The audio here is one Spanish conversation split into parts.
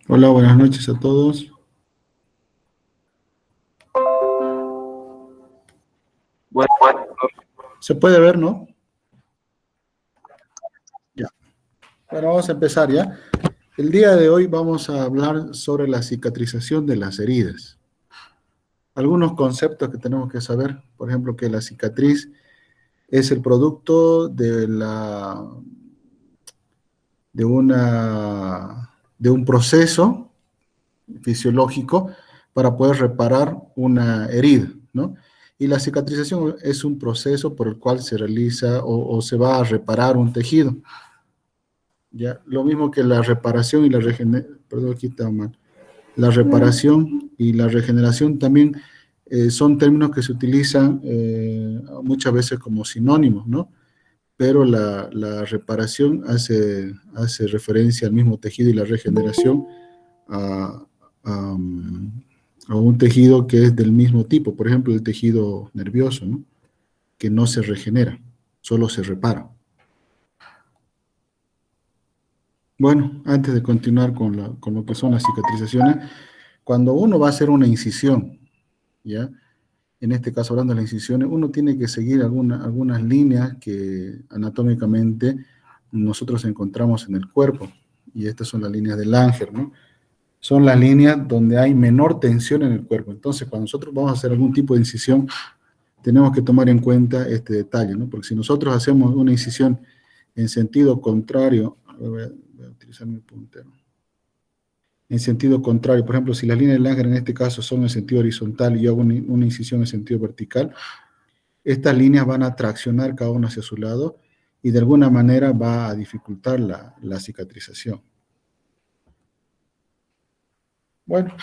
Hola, buenas noches a todos. Bueno, ¿Se puede ver, no? Ya. Bueno, vamos a empezar ya. El día de hoy vamos a hablar sobre la cicatrización de las heridas. Algunos conceptos que tenemos que saber, por ejemplo, que la cicatriz es el producto de un proceso fisiológico para poder reparar una herida, ¿no? Y la cicatrización es un proceso por el cual se realiza o se va a reparar un tejido. Ya, lo mismo que la reparación y la regeneración, perdón, aquí está mal. La reparación y la regeneración también son términos que se utilizan muchas veces como sinónimos, ¿no? Pero la reparación hace referencia al mismo tejido y la regeneración a, a, a un tejido que es del mismo tipo, por ejemplo, el tejido nervioso, ¿no? Que no se regenera, solo se repara. Bueno, antes de continuar con lo que son las cicatrizaciones, cuando uno va a hacer una incisión, ¿ya? En este caso, hablando de las incisiones, uno tiene que seguir algunas líneas que anatómicamente nosotros encontramos en el cuerpo, y estas son las líneas de Langer, ¿no? Son las líneas donde hay menor tensión en el cuerpo. Entonces, cuando nosotros vamos a hacer algún tipo de incisión, tenemos que tomar en cuenta este detalle, ¿no? Porque si nosotros hacemos una incisión en sentido contrario, voy a utilizar mi puntero, en sentido contrario. Por ejemplo, si las líneas de Langer en este caso son en sentido horizontal y yo hago una incisión en sentido vertical, estas líneas van a traccionar cada una hacia su lado y de alguna manera va a dificultar la cicatrización. Bueno,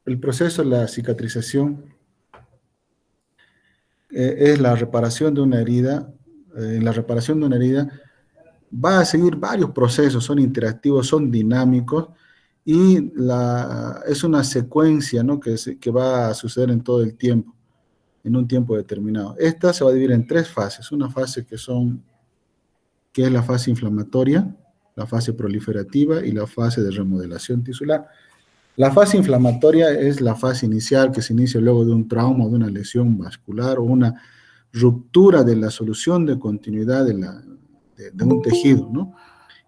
el proceso de la cicatrización es la reparación de una herida. En la reparación de una herida va a seguir varios procesos, son interactivos, son dinámicos, y es una secuencia, ¿no? que va a suceder en todo el tiempo, en un tiempo determinado. Esta se va a dividir en tres fases. Una fase que es la fase inflamatoria, la fase proliferativa y la fase de remodelación tisular. La fase inflamatoria es la fase inicial que se inicia luego de un trauma, de una lesión vascular o una ruptura de la solución de continuidad de un tejido, ¿no?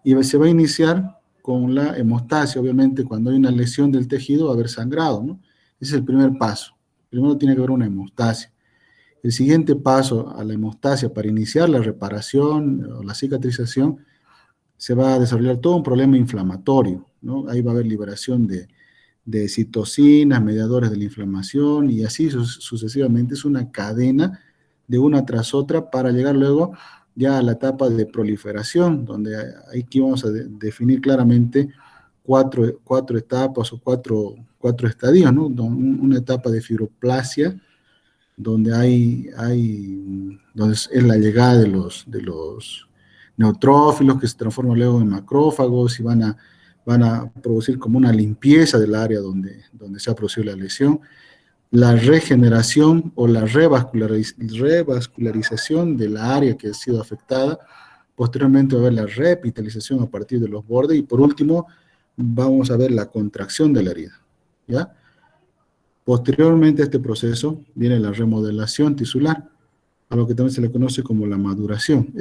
Y se va a iniciar con la hemostasia. Obviamente, cuando hay una lesión del tejido va a haber sangrado, ¿no? Ese es el primer paso. Primero tiene que haber una hemostasia. El siguiente paso a la hemostasia para iniciar la reparación o la cicatrización, se va a desarrollar todo un problema inflamatorio, ¿no? Ahí va a haber liberación de citocinas, mediadores de la inflamación, y así sucesivamente. Es una cadena de una tras otra para llegar luego ya a la etapa de proliferación, donde aquí vamos a definir claramente cuatro etapas o cuatro estadios, ¿no? Una etapa de fibroplasia, donde donde es la llegada de los neutrófilos que se transforman luego en macrófagos y van a producir como una limpieza del área donde se ha producido la lesión. La regeneración o la revascularización de la área que ha sido afectada. Posteriormente va a haber la revitalización a partir de los bordes y por último vamos a ver la contracción de la herida, ¿ya? Posteriormente a este proceso viene la remodelación tisular, a lo que también se le conoce como la maduración.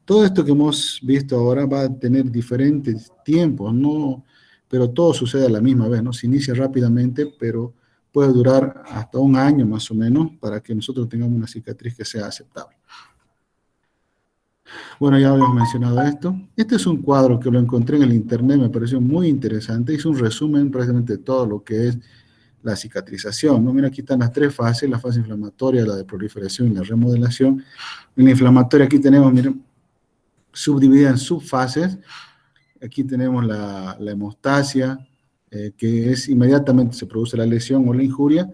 Todo esto que hemos visto ahora va a tener diferentes tiempos, ¿no? Pero todo sucede a la misma vez, ¿no? Se inicia rápidamente, pero puede durar hasta un año más o menos para que nosotros tengamos una cicatriz que sea aceptable. Bueno, ya habíamos mencionado esto. Este es un cuadro que lo encontré en el internet, me pareció muy interesante. Hizo un resumen prácticamente de todo lo que es la cicatrización, ¿no? Mira, aquí están las tres fases: la fase inflamatoria, la de proliferación y la remodelación. En la inflamatoria aquí tenemos, miren, subdividida en subfases. Aquí tenemos la hemostasia, que es inmediatamente se produce la lesión o la injuria,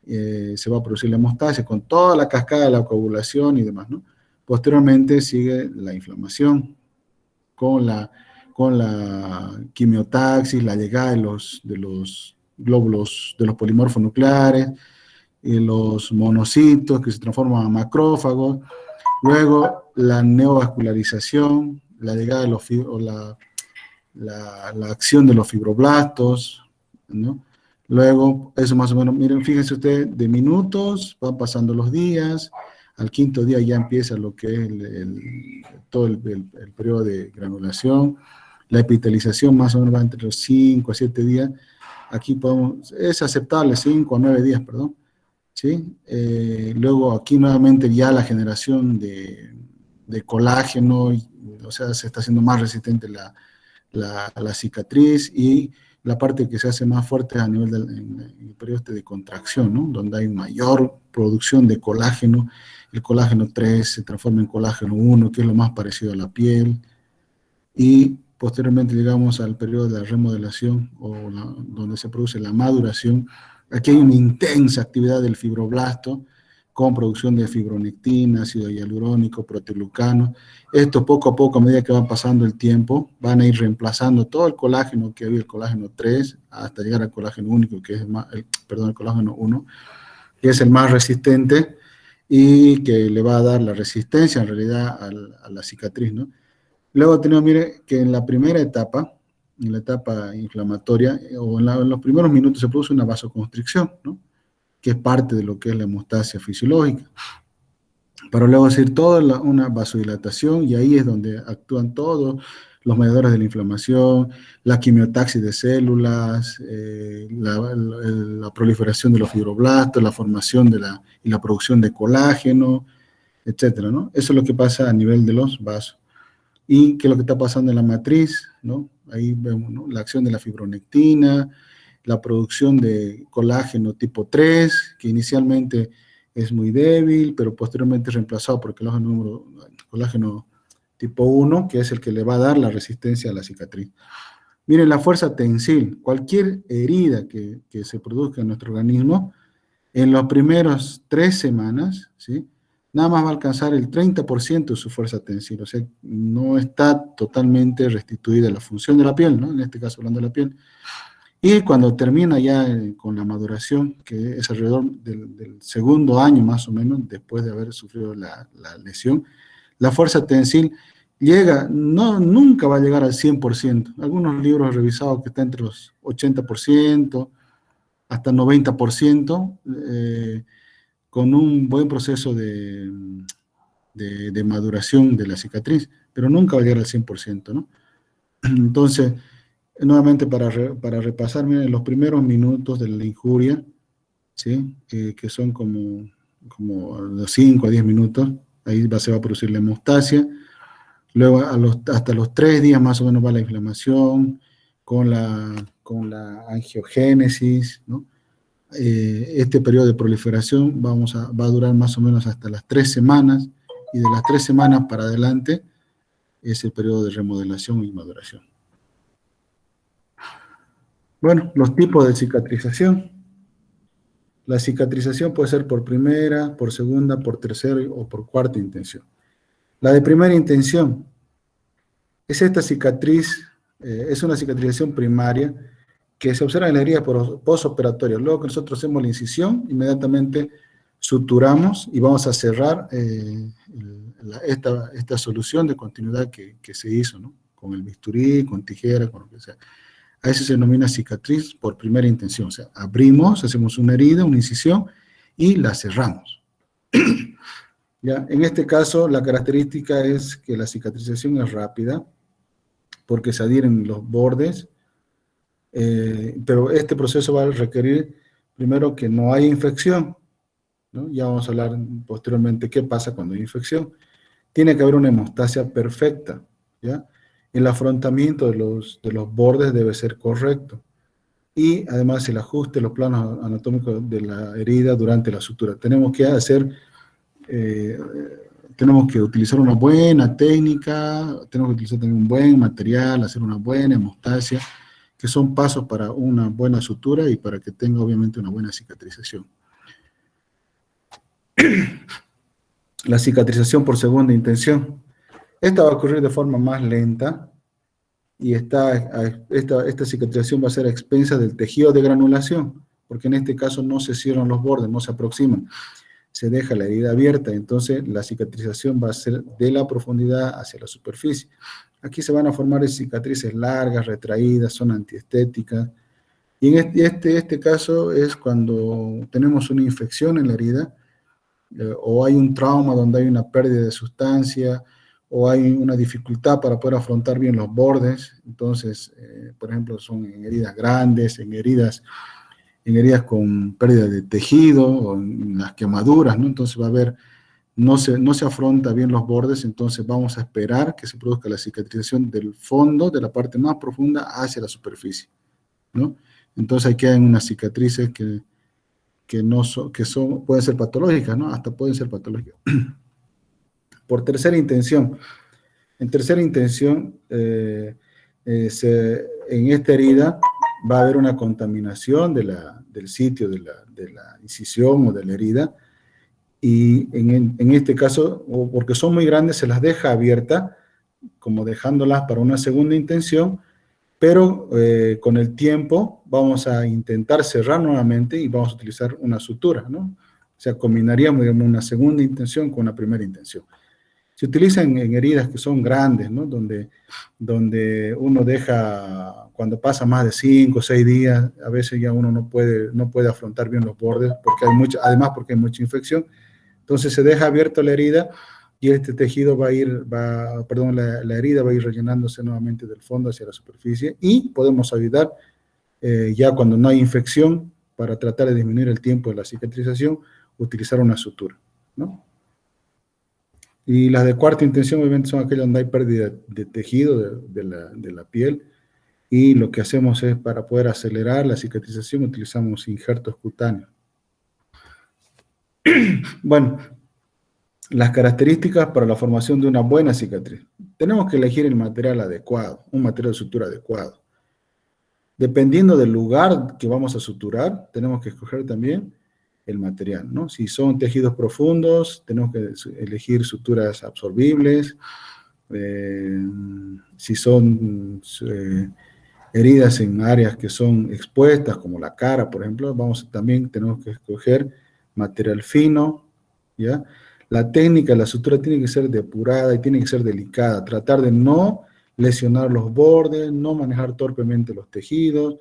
se va a producir la hemostasia con toda la cascada de la coagulación y demás, ¿no? Posteriormente sigue la inflamación con la quimiotaxis, la llegada de los glóbulos, de los polimorfos nucleares, y los monocitos que se transforman en macrófagos, luego la neovascularización, la llegada de la acción de los fibroblastos, ¿no? Luego, eso más o menos, miren, fíjense ustedes, de minutos, van pasando los días, al quinto día ya empieza lo que es todo el periodo de granulación, la epitelización más o menos va entre los 5 a 7 días, aquí es aceptable, 5 a 9 días, perdón, ¿sí? Luego aquí nuevamente ya la generación de colágeno, o sea, se está haciendo más resistente la cicatriz y la parte que se hace más fuerte a nivel en el periodo de contracción, ¿no? Donde hay mayor producción de colágeno. El colágeno 3 se transforma en colágeno 1, que es lo más parecido a la piel. Y posteriormente llegamos al periodo de la remodelación, donde se produce la maduración. Aquí hay una intensa actividad del fibroblasto, con producción de fibronectina, ácido hialurónico, proteoglucano. Esto poco a poco, a medida que va pasando el tiempo, van a ir reemplazando todo el colágeno que había, el colágeno 3, hasta llegar al colágeno único, que es el colágeno 1, que es el más resistente y que le va a dar la resistencia en realidad a la cicatriz, ¿no? Luego tenemos, mire, que en la primera etapa, en la etapa inflamatoria, o en los primeros minutos se produce una vasoconstricción, ¿no? Que es parte de lo que es la hemostasia fisiológica. Para luego hacer toda una vasodilatación, y ahí es donde actúan todos los mediadores de la inflamación, la quimiotaxis de células, la proliferación de los fibroblastos, la formación y la producción de colágeno, etcétera, ¿no? Eso es lo que pasa a nivel de los vasos. Y qué es lo que está pasando en la matriz, ¿no? Ahí vemos, ¿no? La acción de la fibronectina, la producción de colágeno tipo 3, que inicialmente es muy débil, pero posteriormente es reemplazado por colágeno tipo 1, que es el que le va a dar la resistencia a la cicatriz. Miren, la fuerza tensil, cualquier herida que se produzca en nuestro organismo, en las primeras 3 semanas, ¿sí? Nada más va a alcanzar el 30% de su fuerza tensil, o sea, no está totalmente restituida la función de la piel, ¿no? En este caso hablando de la piel. Y cuando termina ya con la maduración, que es alrededor del segundo año más o menos, después de haber sufrido la lesión, la fuerza tensil nunca va a llegar al 100%. Algunos libros revisados que está entre los 80%, hasta 90%, con un buen proceso de maduración de la cicatriz, pero nunca va a llegar al 100%, ¿no? Entonces, nuevamente para repasar, miren, los primeros minutos de la injuria, ¿sí? Que son como los 5 a 10 minutos, ahí se va a producir la hemostasia, luego hasta los 3 días más o menos va la inflamación, con la angiogénesis, ¿no? Este periodo de proliferación va a durar más o menos hasta las 3 semanas, y de las 3 semanas para adelante es el periodo de remodelación y maduración. Bueno, los tipos de cicatrización. La cicatrización puede ser por primera, por segunda, por tercera o por cuarta intención. La de primera intención es esta cicatriz, es una cicatrización primaria que se observa en la herida postoperatoria. Luego que nosotros hacemos la incisión, inmediatamente suturamos y vamos a cerrar esta solución de continuidad que se hizo, ¿no? Con el bisturí, con tijera, con lo que sea. A eso se denomina cicatriz por primera intención. O sea, abrimos, hacemos una herida, una incisión y la cerramos. ¿Ya? En este caso, la característica es que la cicatrización es rápida porque se adhieren los bordes, pero este proceso va a requerir primero que no haya infección, ¿no? Ya vamos a hablar posteriormente qué pasa cuando hay infección. Tiene que haber una hemostasia perfecta, ¿ya? El afrontamiento de los bordes debe ser correcto. Y además el ajuste de los planos anatómicos de la herida durante la sutura. Tenemos que utilizar una buena técnica, tenemos que utilizar también un buen material, hacer una buena hemostasia, que son pasos para una buena sutura y para que tenga obviamente una buena cicatrización. La cicatrización por segunda intención. Esta va a ocurrir de forma más lenta y esta cicatrización va a ser a expensas del tejido de granulación, porque en este caso no se cierran los bordes, no se aproximan, se deja la herida abierta, entonces la cicatrización va a ser de la profundidad hacia la superficie. aquí se van a formar cicatrices largas, retraídas, son antiestéticas. Y en este caso es cuando tenemos una infección en la herida, o hay un trauma donde hay una pérdida de sustancia, o hay una dificultad para poder afrontar bien los bordes. Entonces, por ejemplo, son en heridas grandes, en heridas con pérdida de tejido, o en las quemaduras, ¿no? Entonces va a haber, no se afronta bien los bordes, entonces vamos a esperar que se produzca la cicatrización del fondo, de la parte más profunda, hacia la superficie, ¿no? Entonces ahí quedan unas cicatrices que pueden ser patológicas, ¿no? Hasta pueden ser patológicas. Por tercera intención. En tercera intención, en esta herida va a haber una contaminación del sitio de la incisión o de la herida, y en este caso, o porque son muy grandes, se las deja abierta, como dejándolas para una segunda intención, pero con el tiempo vamos a intentar cerrar nuevamente y vamos a utilizar una sutura, ¿no? O sea, combinaríamos, digamos, una segunda intención con una primera intención. Se utilizan en heridas que son grandes, ¿no? Donde uno deja, cuando pasa más de 5 o 6 días, a veces ya uno no puede afrontar bien los bordes, además porque hay mucha infección. Entonces se deja abierta la herida y este tejido la herida va a ir rellenándose nuevamente del fondo hacia la superficie, y podemos ayudar ya cuando no hay infección, para tratar de disminuir el tiempo de la cicatrización, utilizar una sutura, ¿no? Y las de cuarta intención obviamente son aquellas donde hay pérdida de tejido de la piel, y lo que hacemos es, para poder acelerar la cicatrización, utilizamos injertos cutáneos. Bueno, las características para la formación de una buena cicatriz. Tenemos que elegir el material adecuado, un material de sutura adecuado. Dependiendo del lugar que vamos a suturar, tenemos que escoger también el material, ¿no? Si son tejidos profundos, tenemos que elegir suturas absorbibles. Si son heridas en áreas que son expuestas, como la cara, por ejemplo, también tenemos que escoger material fino, ¿ya? La técnica de la sutura tiene que ser depurada y tiene que ser delicada, tratar de no lesionar los bordes, no manejar torpemente los tejidos,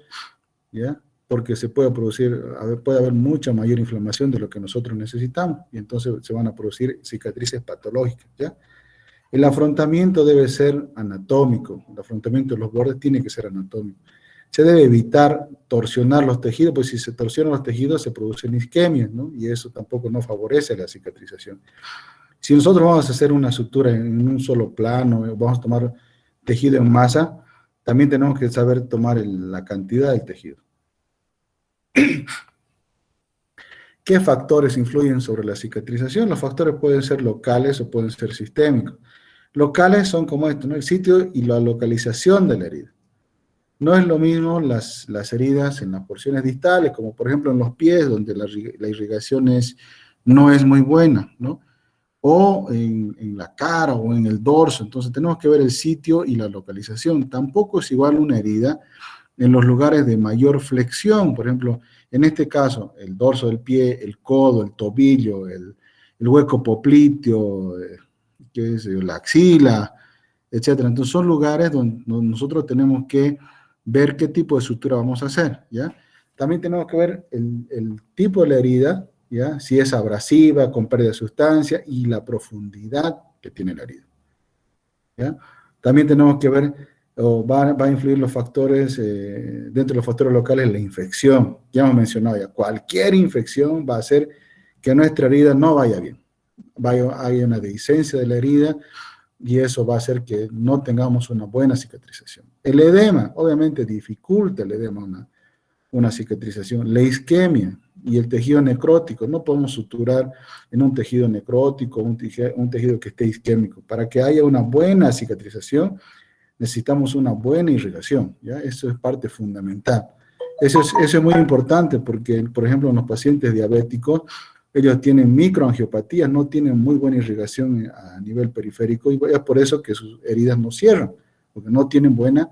¿ya? Porque puede haber mucha mayor inflamación de lo que nosotros necesitamos, y entonces se van a producir cicatrices patológicas, ¿ya? El afrontamiento debe ser anatómico, el afrontamiento de los bordes tiene que ser anatómico. Se debe evitar torsionar los tejidos, pues si se torsionan los tejidos se producen isquemias, ¿no? Y eso tampoco no favorece la cicatrización. Si nosotros vamos a hacer una sutura en un solo plano, vamos a tomar tejido en masa, también tenemos que saber tomar la cantidad del tejido. ¿Qué factores influyen sobre la cicatrización? Los factores pueden ser locales o pueden ser sistémicos. Locales son como esto, ¿no? El sitio y la localización de la herida. No es lo mismo las heridas en las porciones distales, como por ejemplo en los pies, donde la irrigación no es muy buena, ¿no? O en la cara o en el dorso. Entonces tenemos que ver el sitio y la localización. Tampoco es igual una herida en los lugares de mayor flexión. Por ejemplo, en este caso, el dorso del pie, el codo, el tobillo, el hueco popliteo, la axila, etcétera. Entonces son lugares donde nosotros tenemos que ver qué tipo de sutura vamos a hacer, ¿ya? También tenemos que ver el tipo de la herida, ¿ya? Si es abrasiva, con pérdida de sustancia, y la profundidad que tiene la herida, ¿ya? También tenemos que ver, va a influir los factores, dentro de los factores locales, la infección. Ya hemos mencionado ya, cualquier infección va a hacer que nuestra herida no vaya bien. Hay una dehiscencia de la herida, y eso va a hacer que no tengamos una buena cicatrización. El edema, obviamente, dificulta el edema una cicatrización. La isquemia y el tejido necrótico. No podemos suturar en un tejido necrótico, un tejido que esté isquémico. Para que haya una buena cicatrización, necesitamos una buena irrigación, ¿ya? Eso es parte fundamental. Eso es muy importante porque, por ejemplo, en los pacientes diabéticos, ellos tienen microangiopatías, no tienen muy buena irrigación a nivel periférico, y es por eso que sus heridas no cierran, porque no tienen buena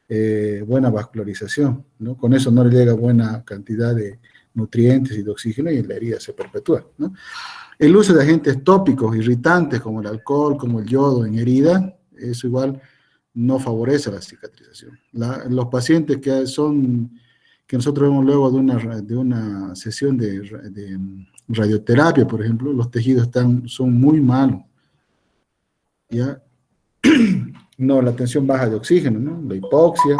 vascularización, ¿no? Con eso no le llega buena cantidad de nutrientes y de oxígeno, y la herida se perpetúa, ¿no? El uso de agentes tópicos irritantes como el alcohol, como el yodo en herida, eso igual no favorece la cicatrización. Los pacientes que nosotros vemos luego de una sesión de radioterapia, por ejemplo, los tejidos son muy malos, ¿ya? No, la tensión baja de oxígeno, ¿no? La hipoxia,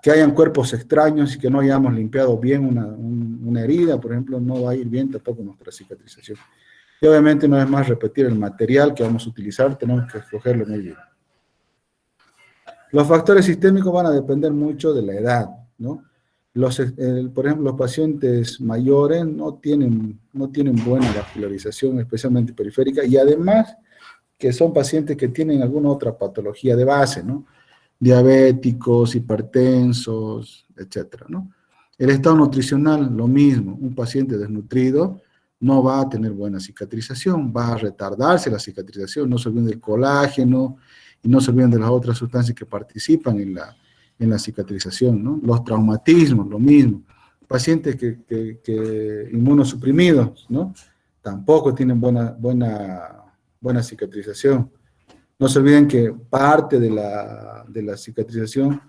que hayan cuerpos extraños y que no hayamos limpiado bien una herida, por ejemplo, no va a ir bien tampoco nuestra cicatrización. Y obviamente no es más repetir el material que vamos a utilizar, tenemos que escogerlo muy bien. Los factores sistémicos van a depender mucho de la edad, ¿no? Por ejemplo, los pacientes mayores no tienen buena vascularización, especialmente periférica, y además que son pacientes que tienen alguna otra patología de base, ¿no? Diabéticos, hipertensos, etcétera, ¿no? El estado nutricional, lo mismo. Un paciente desnutrido no va a tener buena cicatrización, va a retardarse la cicatrización, no se olviden del colágeno y no se olviden de las otras sustancias que participan en la cicatrización, ¿no? Los traumatismos, lo mismo. Pacientes que inmunosuprimidos, ¿no? Tampoco tienen buena cicatrización. No se olviden que parte de la cicatrización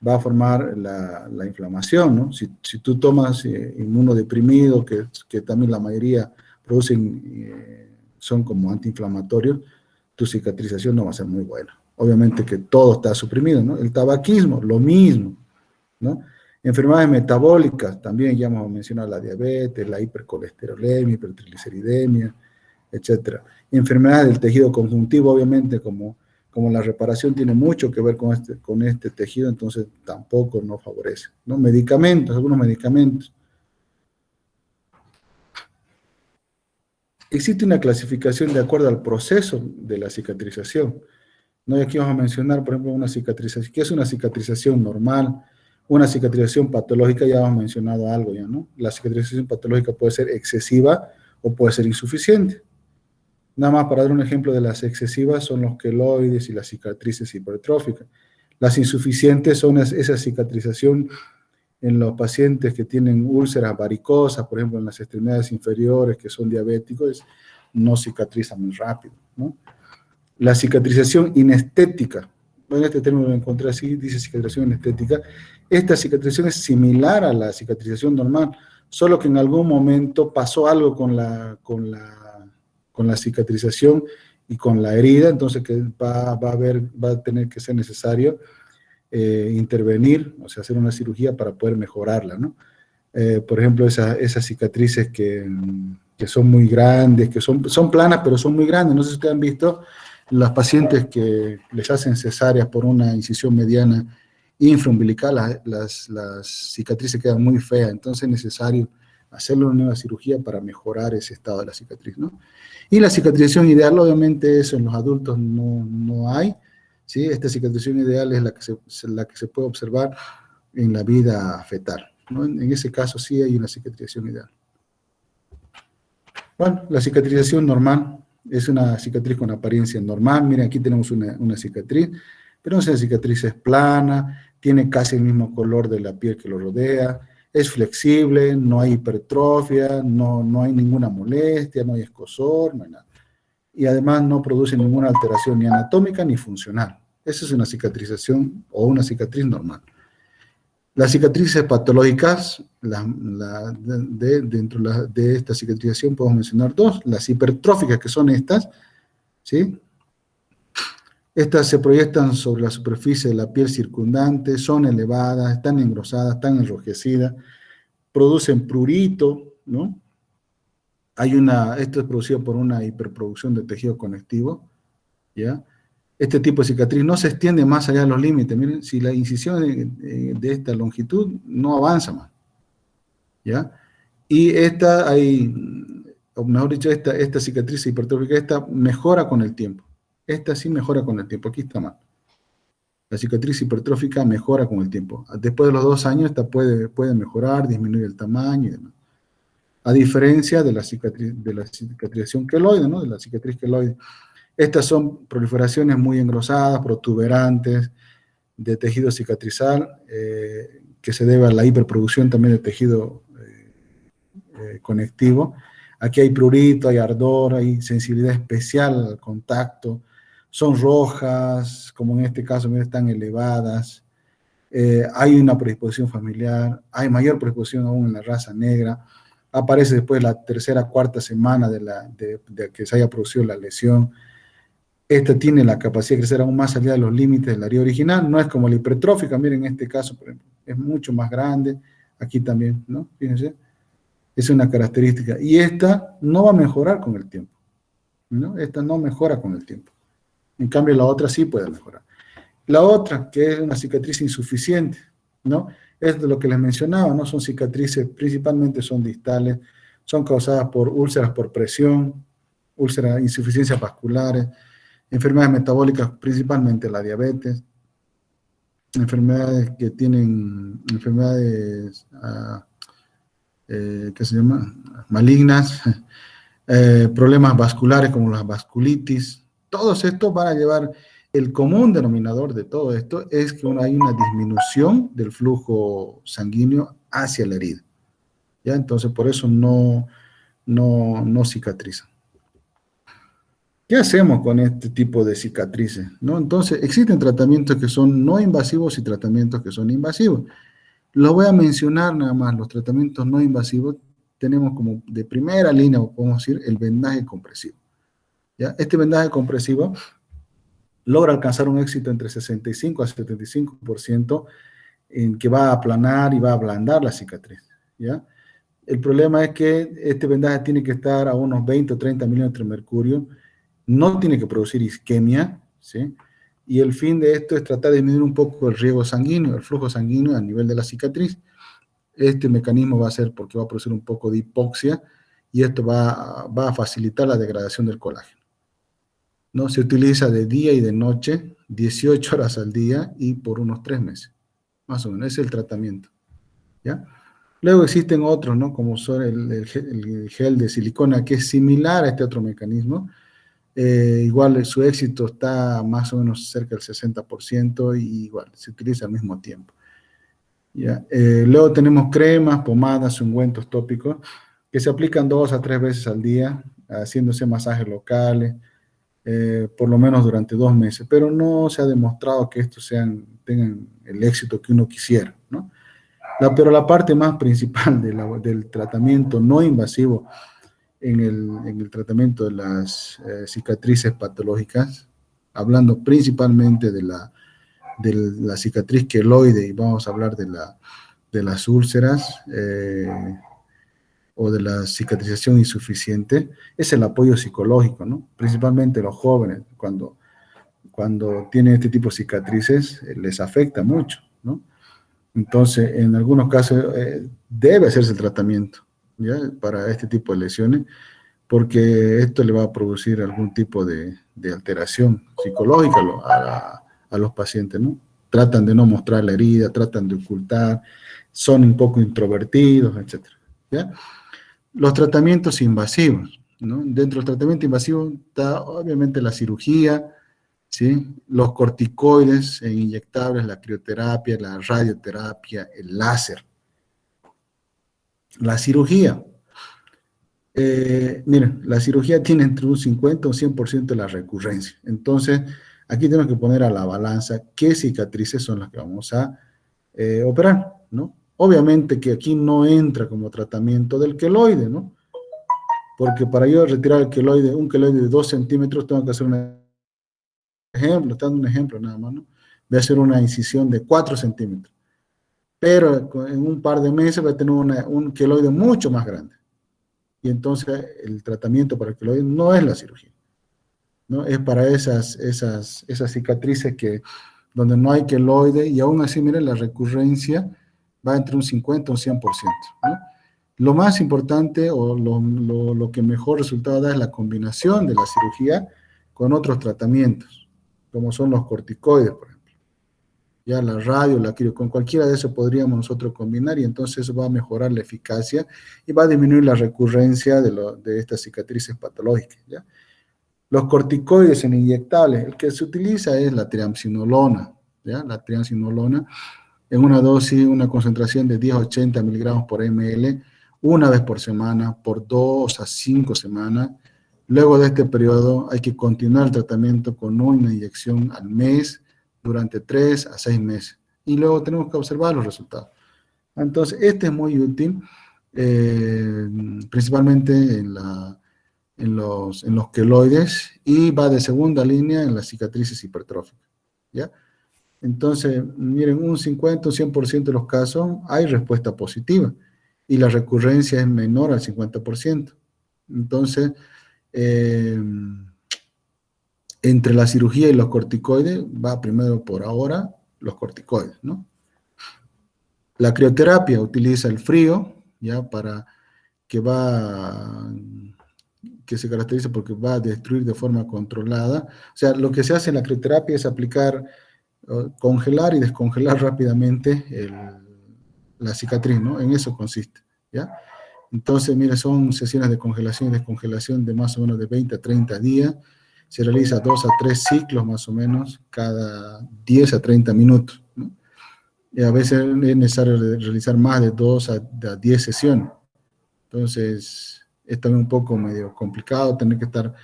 va a formar la inflamación, ¿no? Si tú tomas inmunodeprimido, que también la mayoría son como antiinflamatorios, tu cicatrización no va a ser muy buena. Obviamente que todo está suprimido, ¿no? El tabaquismo, lo mismo, ¿no? Enfermedades metabólicas, también ya hemos mencionado la diabetes, la hipercolesterolemia, hipertrigliceridemia, etcétera. Enfermedades del tejido conjuntivo, obviamente, como la reparación tiene mucho que ver con este tejido, entonces tampoco nos favorece, ¿no? Medicamentos, algunos medicamentos. Existe una clasificación de acuerdo al proceso de la cicatrización, ¿no? Y aquí vamos a mencionar, por ejemplo, una cicatrización. ¿Qué es una cicatrización normal? Una cicatrización patológica, ya hemos mencionado algo ya, ¿no? La cicatrización patológica puede ser excesiva o puede ser insuficiente. Nada más para dar un ejemplo de las excesivas son los queloides y las cicatrices hipertróficas. Las insuficientes son esa cicatrización en los pacientes que tienen úlceras varicosas, por ejemplo, en las extremidades inferiores, que son diabéticos, no cicatrizan muy rápido, ¿no? La cicatrización inestética, bueno, este término lo encontré así, dice cicatrización inestética. Esta cicatrización es similar a la cicatrización normal, solo que en algún momento pasó algo con la cicatrización y con la herida, entonces que va a tener que ser necesario intervenir, o sea, hacer una cirugía para poder mejorarla, ¿no? Por ejemplo, esas cicatrices que son muy grandes, que son planas, pero son muy grandes. No sé si ustedes han visto los pacientes que les hacen cesáreas por una incisión mediana infraumbilical, las cicatrices quedan muy feas, entonces es necesario hacerle una nueva cirugía para mejorar ese estado de la cicatriz, ¿no? Y la cicatrización ideal, obviamente, eso en los adultos no hay, ¿sí? Esta cicatrización ideal es la que se puede observar en la vida fetal, ¿no? En ese caso sí hay una cicatrización ideal. Bueno, la cicatrización normal es una cicatriz con apariencia normal. Miren, aquí tenemos una cicatriz, pero esa cicatriz es plana, tiene casi el mismo color de la piel que lo rodea, es flexible, no hay hipertrofia, no hay ninguna molestia, no hay escozor, no hay nada. Y además no produce ninguna alteración ni anatómica ni funcional. Esa es una cicatrización o una cicatriz normal. Las cicatrices patológicas, dentro de esta cicatrización podemos mencionar dos, las hipertróficas, que son estas, ¿sí? Estas se proyectan sobre la superficie de la piel circundante, son elevadas, están engrosadas, están enrojecidas, producen prurito, ¿no? Esto es producido por una hiperproducción de tejido conectivo, ¿ya? Este tipo de cicatriz no se extiende más allá de los límites. Miren, si la incisión de esta longitud no avanza más, ¿ya? Y o mejor dicho, esta cicatriz hipertrófica, esta mejora con el tiempo. Esta sí mejora con el tiempo, aquí está mal. La cicatriz hipertrófica mejora con el tiempo. Después de los 2 años, esta puede mejorar, disminuir el tamaño y demás. A diferencia de la cicatrización queloide, ¿no? De la cicatriz queloide. Estas son proliferaciones muy engrosadas, protuberantes, de tejido cicatrizal, que se debe a la hiperproducción también de tejido conectivo. Aquí hay prurito, hay ardor, hay sensibilidad especial al contacto, son rojas, como en este caso, mira, están elevadas, hay una predisposición familiar, hay mayor predisposición aún en la raza negra, aparece después la tercera, cuarta semana de que se haya producido la lesión. Esta tiene la capacidad de crecer aún más allá de los límites del área original, no es como la hipertrófica, miren en este caso, por ejemplo, es mucho más grande, aquí también, ¿no? Fíjense, es una característica, y esta no va a mejorar con el tiempo, ¿no? Esta no mejora con el tiempo, en cambio la otra sí puede mejorar. La otra, que es una cicatriz insuficiente, ¿no? Es de lo que les mencionaba, ¿no? Son cicatrices, principalmente son distales, son causadas por úlceras por presión, úlceras, insuficiencias vasculares, enfermedades metabólicas, principalmente la diabetes, enfermedades que tienen, enfermedades, ¿qué se llama? Malignas, problemas vasculares como la vasculitis. Todos estos van a llevar, el común denominador de todo esto es que hay una disminución del flujo sanguíneo hacia la herida. ¿Ya? Entonces, por eso no cicatriza. ¿Qué hacemos con este tipo de cicatrices? ¿No? Entonces, existen tratamientos que son no invasivos y tratamientos que son invasivos. Los voy a mencionar nada más. Los tratamientos no invasivos tenemos como de primera línea, o podemos decir, el vendaje compresivo. ¿Ya? Este vendaje compresivo logra alcanzar un éxito entre 65 a 75% en que va a aplanar y va a ablandar la cicatriz. ¿Ya? El problema es que este vendaje tiene que estar a unos 20 o 30 milímetros de mercurio, no tiene que producir isquemia, ¿sí? Y el fin de esto es tratar de disminuir un poco el riego sanguíneo, el flujo sanguíneo a nivel de la cicatriz. Este mecanismo va a ser porque va a producir un poco de hipoxia y esto va a facilitar la degradación del colágeno. ¿No? Se utiliza de día y de noche, 18 horas al día y por unos 3 meses, más o menos, ese es el tratamiento, ¿ya? Luego existen otros, ¿no? Como son el gel de silicona, que es similar a este otro mecanismo. Igual su éxito está más o menos cerca del 60% y igual se utiliza al mismo tiempo. ¿Ya? Luego tenemos cremas, pomadas, ungüentos tópicos que se aplican 2 a 3 veces al día, haciéndose masajes locales, por lo menos durante 2 meses, pero no se ha demostrado que estos tengan el éxito que uno quisiera, ¿no? Pero la parte más principal del tratamiento no invasivo en el tratamiento de las cicatrices patológicas, hablando principalmente de la cicatriz queloide, y vamos a hablar de las úlceras o de la cicatrización insuficiente, es el apoyo psicológico, ¿no? Principalmente los jóvenes, cuando tienen este tipo de cicatrices, les afecta mucho, ¿no? Entonces, en algunos casos debe hacerse el tratamiento, ¿ya? Para este tipo de lesiones, porque esto le va a producir algún tipo de alteración psicológica a los pacientes, ¿no? Tratan de no mostrar la herida, tratan de ocultar, son un poco introvertidos, etcétera, ¿ya? Los tratamientos invasivos, ¿no? Dentro del tratamiento invasivo está obviamente la cirugía, ¿sí? Los corticoides e inyectables, la crioterapia, la radioterapia, el láser. La cirugía. Miren, la cirugía tiene entre un 50 o un 100% de la recurrencia. Entonces, aquí tenemos que poner a la balanza qué cicatrices son las que vamos a operar, ¿no? Obviamente que aquí no entra como tratamiento del queloide, ¿no? Porque para yo retirar el queloide, un queloide de 2 centímetros, tengo que hacer un ejemplo, está dando un ejemplo nada más, ¿no? Voy a hacer una incisión de 4 centímetros. Pero en un par de meses voy a tener un queloide mucho más grande. Y entonces el tratamiento para el queloide no es la cirugía, ¿no? Es para esas cicatrices donde no hay queloide, y aún así, miren, la recurrencia va entre un 50 y un 100%, ¿no? Lo más importante o lo que mejor resultado da es la combinación de la cirugía con otros tratamientos, como son los corticoides, por ejemplo. Ya la radio, la quiro, con cualquiera de esos podríamos nosotros combinar, y entonces eso va a mejorar la eficacia y va a disminuir la recurrencia de estas cicatrices patológicas, ¿ya? Los corticoides en inyectables, el que se utiliza es la triamcinolona, ¿ya? La triamcinolona en una dosis, una concentración de 10 a 80 miligramos por ml, una vez por semana, por 2 a 5 semanas, Luego de este periodo hay que continuar el tratamiento con una inyección al mes durante 3 a 6 meses. Y luego tenemos que observar los resultados. Entonces, este es muy útil, eh, principalmente en los queloides y va de segunda línea en las cicatrices hipertróficas. ¿Ya? Entonces, miren, un 50 o 100% de los casos hay respuesta positiva y la recurrencia es menor al 50%. Entonces, eh, entre la cirugía y los corticoides, va primero por ahora los corticoides, ¿no? La crioterapia utiliza el frío, ¿ya? Que va, que se caracteriza porque va a destruir de forma controlada. O sea, lo que se hace en la crioterapia es aplicar, congelar y descongelar rápidamente la cicatriz, ¿no? En eso consiste, ¿ya? Entonces, mira, son sesiones de congelación y descongelación de más o menos de 20 a 30 días. Se realiza 2 a 3 ciclos más o menos cada 10 a 30 minutos, ¿no? Y a veces es necesario realizar más de 2 a 10 sesiones. Entonces, es también un poco medio complicado tener que estar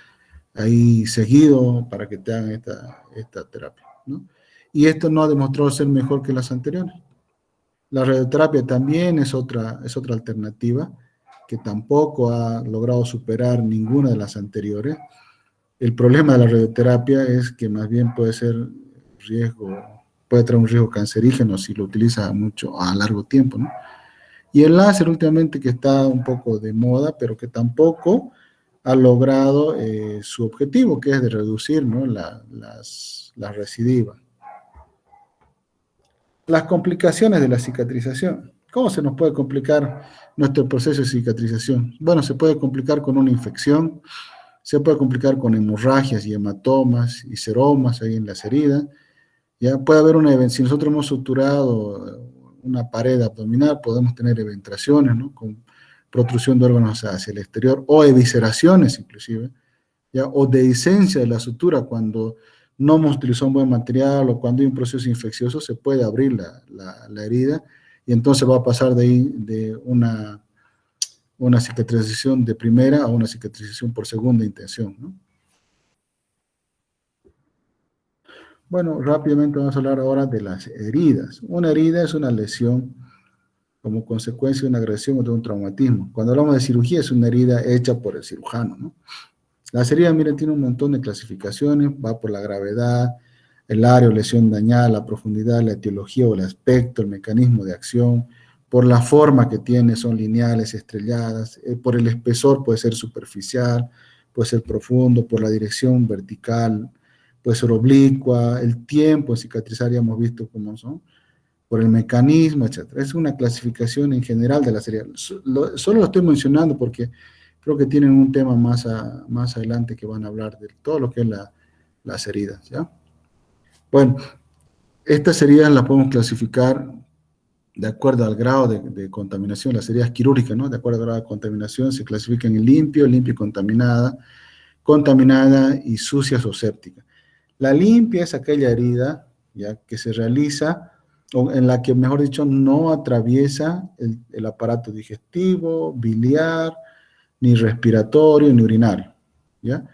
ahí seguido para que te hagan esta terapia, ¿no? Y esto no ha demostrado ser mejor que las anteriores. La radioterapia también es otra alternativa que tampoco ha logrado superar ninguna de las anteriores. El problema de la radioterapia es que más bien puede traer un riesgo cancerígeno si lo utiliza mucho a largo tiempo, ¿no? Y el láser últimamente que está un poco de moda, pero que tampoco ha logrado su objetivo, que es de reducir, ¿no? las recidivas. Las complicaciones de la cicatrización. ¿Cómo se nos puede complicar nuestro proceso de cicatrización? Bueno, se puede complicar con una infección, se puede complicar con hemorragias y hematomas y seromas ahí en las heridas. Ya puede haber si nosotros hemos suturado una pared abdominal, podemos tener eventraciones, ¿no? Con protrusión de órganos hacia el exterior o evisceraciones inclusive, ¿ya? O dehiscencia de la sutura cuando no hemos utilizado un buen material o cuando hay un proceso infeccioso, se puede abrir la herida y entonces va a pasar de ahí de una cicatrización de primera a una cicatrización por segunda intención, ¿no? Bueno, rápidamente vamos a hablar ahora de las heridas. Una herida es una lesión como consecuencia de una agresión o de un traumatismo. Cuando hablamos de cirugía es una herida hecha por el cirujano, ¿no? Las heridas, miren, tienen un montón de clasificaciones, va por la gravedad, el área o lesión dañada, la profundidad, la etiología o el aspecto, el mecanismo de acción, por la forma que tiene, son lineales, estrelladas, por el espesor puede ser superficial, puede ser profundo, por la dirección vertical, puede ser oblicua, el tiempo en cicatrizar ya hemos visto cómo son, por el mecanismo, etcétera. Es una clasificación en general de las heridas. Solo lo estoy mencionando porque creo que tienen un tema más adelante que van a hablar de todo lo que es las heridas, ¿ya? Bueno, estas heridas las podemos clasificar de acuerdo al grado de contaminación, las heridas quirúrgicas, ¿no? De acuerdo al grado de contaminación se clasifican en limpio y contaminada, contaminada y sucias o sépticas. La limpia es aquella herida, ya, que se realiza, o en la que, mejor dicho, no atraviesa el aparato digestivo, biliar, ni respiratorio, ni urinario, ¿ya?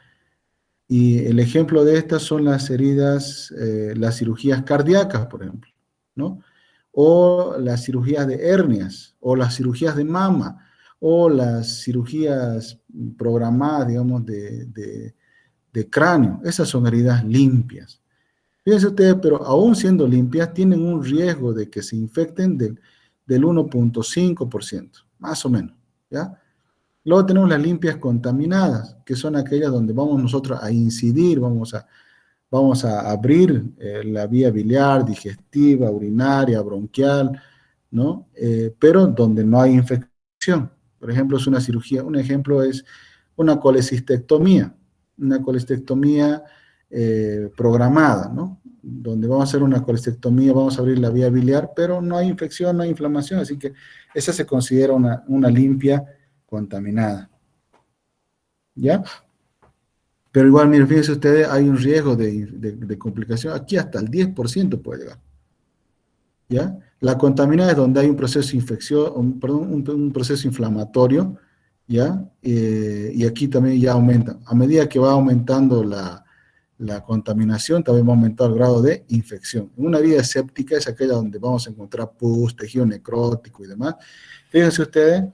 Y el ejemplo de estas son las heridas, las cirugías cardíacas, por ejemplo, ¿no? O las cirugías de hernias, o las cirugías de mama, o las cirugías programadas, digamos, de cráneo. Esas son heridas limpias. Fíjense ustedes, pero aún siendo limpias, tienen un riesgo de que se infecten del 1,5%, más o menos, ¿ya? Luego tenemos las limpias contaminadas, que son aquellas donde vamos nosotros a incidir, vamos a abrir la vía biliar, digestiva, urinaria, bronquial, ¿no? Pero donde no hay infección. Por ejemplo, es una cirugía, un ejemplo es una colecistectomía, programada, ¿no? Donde vamos a hacer una colecistectomía, vamos a abrir la vía biliar, pero no hay infección, no hay inflamación, así que esa se considera una limpia contaminada, ¿ya? Pero igual, miren, fíjense ustedes, hay un riesgo de complicación, aquí hasta el 10% puede llegar, ¿ya? La contaminada es donde hay un proceso infeccioso, perdón, un proceso inflamatorio, ¿ya? Y aquí también ya aumenta. A medida que va aumentando la contaminación, también va a aumentar el grado de infección. Una herida séptica es aquella donde vamos a encontrar pus, tejido necrótico y demás. Fíjense ustedes,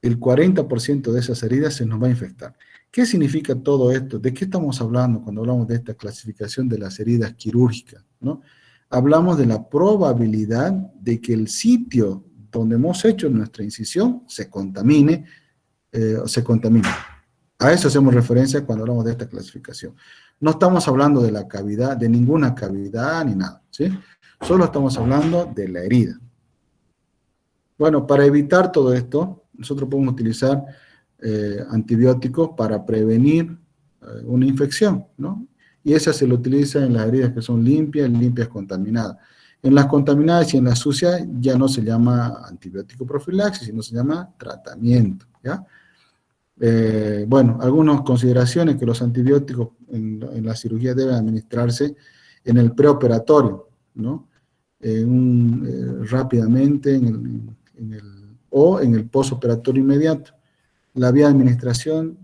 el 40% de esas heridas se nos va a infectar. ¿Qué significa todo esto? ¿De qué estamos hablando cuando hablamos de esta clasificación de las heridas quirúrgicas? ¿No? Hablamos de la probabilidad de que el sitio donde hemos hecho nuestra incisión se contamine o se contamine. A eso hacemos referencia cuando hablamos de esta clasificación. No estamos hablando de la cavidad, de ninguna cavidad ni nada, ¿sí? Solo estamos hablando de la herida. Bueno, para evitar todo esto, nosotros podemos utilizar antibióticos para prevenir una infección, ¿no? Y esa se lo utiliza en las heridas que son limpias contaminadas. En las contaminadas y en las sucias ya no se llama antibiótico profilaxis, sino se llama tratamiento, ¿ya? Bueno, algunas consideraciones que los antibióticos en la cirugía deben administrarse en el preoperatorio, ¿no? Rápidamente o en el postoperatorio inmediato. La vía de administración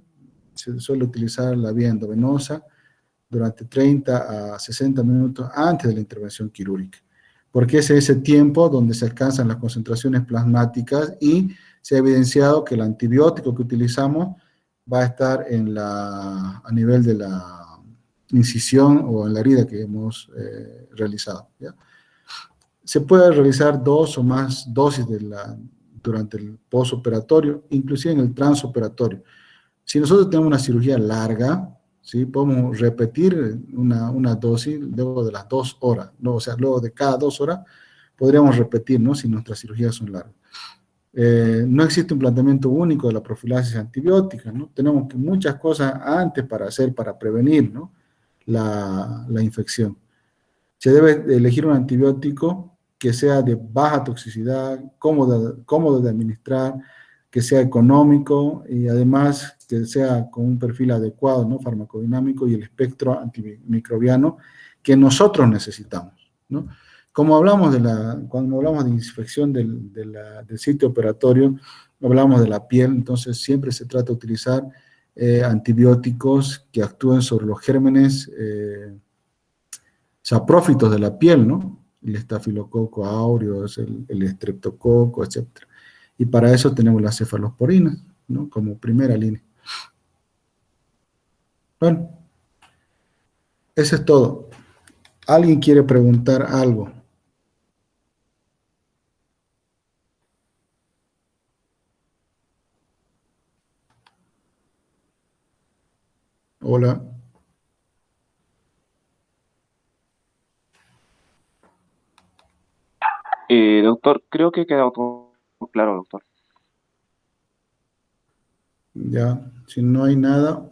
se suele utilizar la vía endovenosa durante 30 a 60 minutos antes de la intervención quirúrgica, porque es ese tiempo donde se alcanzan las concentraciones plasmáticas y se ha evidenciado que el antibiótico que utilizamos va a estar a nivel de la incisión o en la herida que hemos realizado, ¿ya? Se puede realizar 2 o más dosis durante el postoperatorio, inclusive en el transoperatorio. Si nosotros tenemos una cirugía larga, ¿sí? Podemos repetir una dosis luego de las 2 horas, ¿no? O sea, luego de cada 2 horas podríamos repetir, ¿no? Si nuestras cirugías son largas. No existe un planteamiento único de la profilaxis antibiótica, ¿no? Tenemos muchas cosas antes para hacer, para prevenir, ¿no? la infección. Se debe elegir un antibiótico que sea de baja toxicidad, cómodo de administrar, que sea económico y además que sea con un perfil adecuado, ¿no? Farmacodinámico y el espectro antimicrobiano que nosotros necesitamos, ¿no? Cuando hablamos de infección del sitio operatorio, hablamos de la piel, entonces siempre se trata de utilizar antibióticos que actúen sobre los gérmenes saprófitos de la piel, ¿no? El estafilococo aureus, el estreptococo, etc. Y para eso tenemos las cefalosporinas, ¿no? Como primera línea. Bueno, eso es todo. ¿Alguien quiere preguntar algo? Hola. Doctor, creo que ha quedado todo claro, doctor. Ya, si no hay nada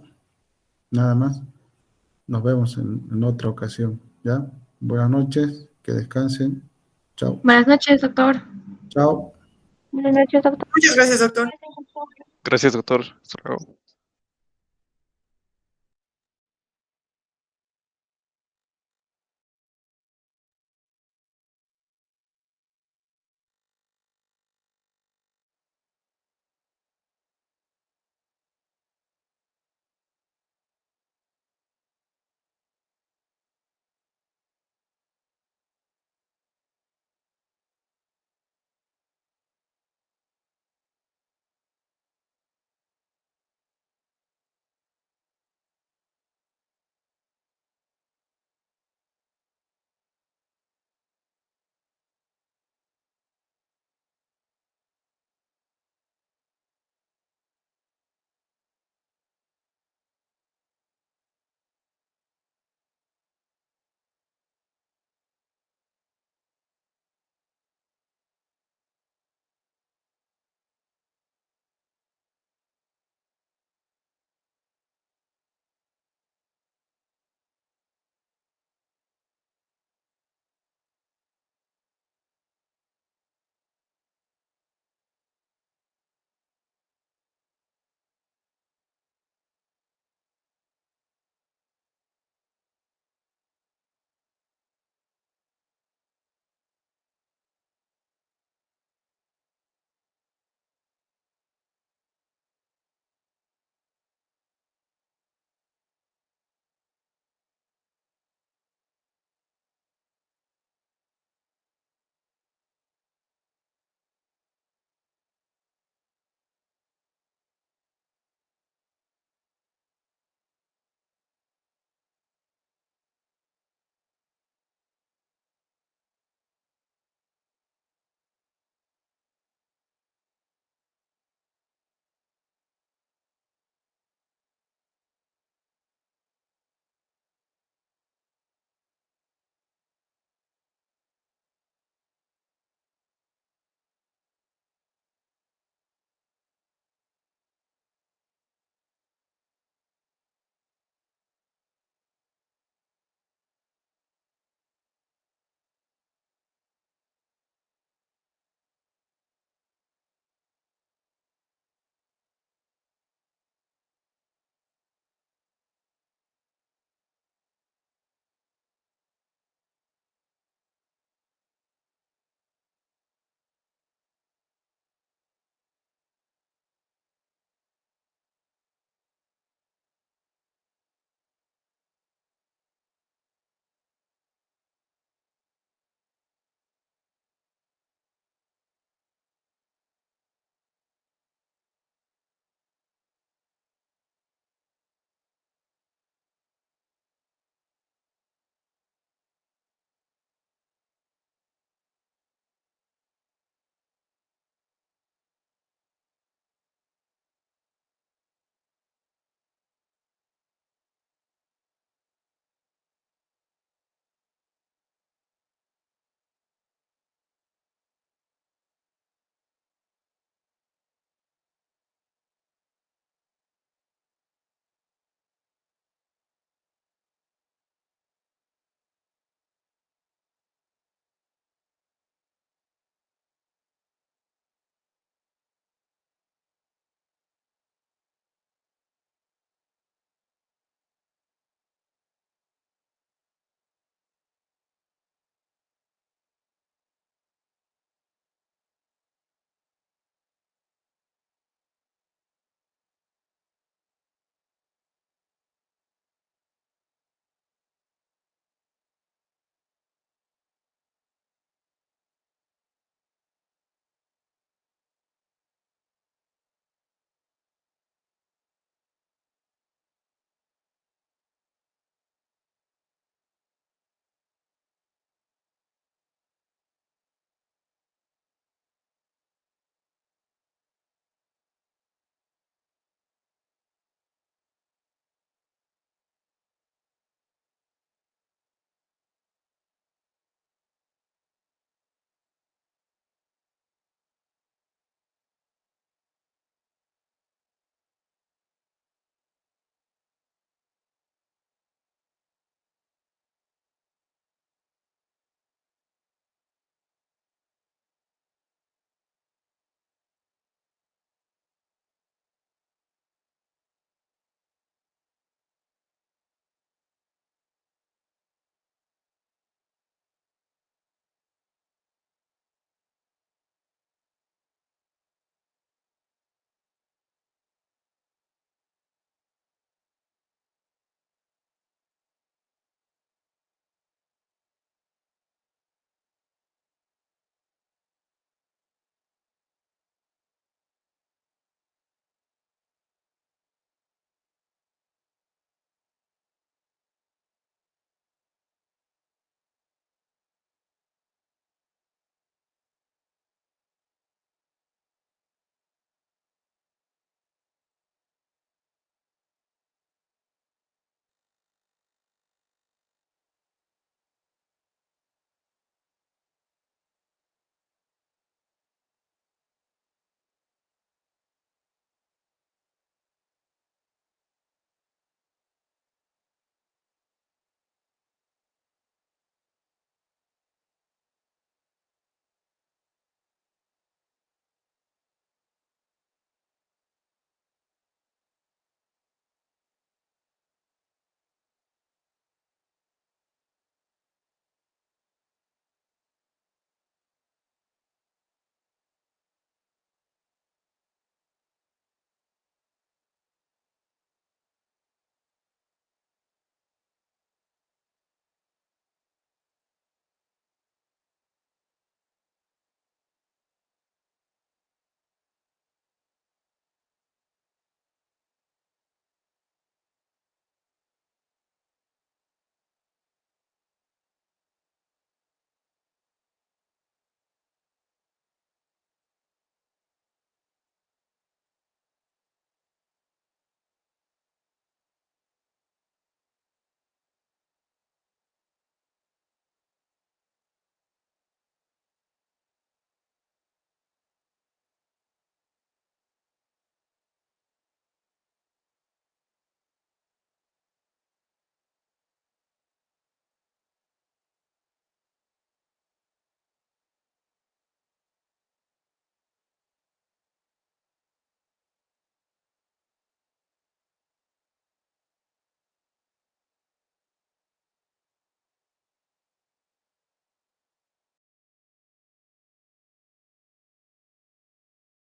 más, nos vemos en otra ocasión, ¿ya? Buenas noches, que descansen. Chao. Buenas noches, doctor. Chao. Buenas noches, doctor. Muchas gracias, doctor. Gracias, doctor. Hasta luego.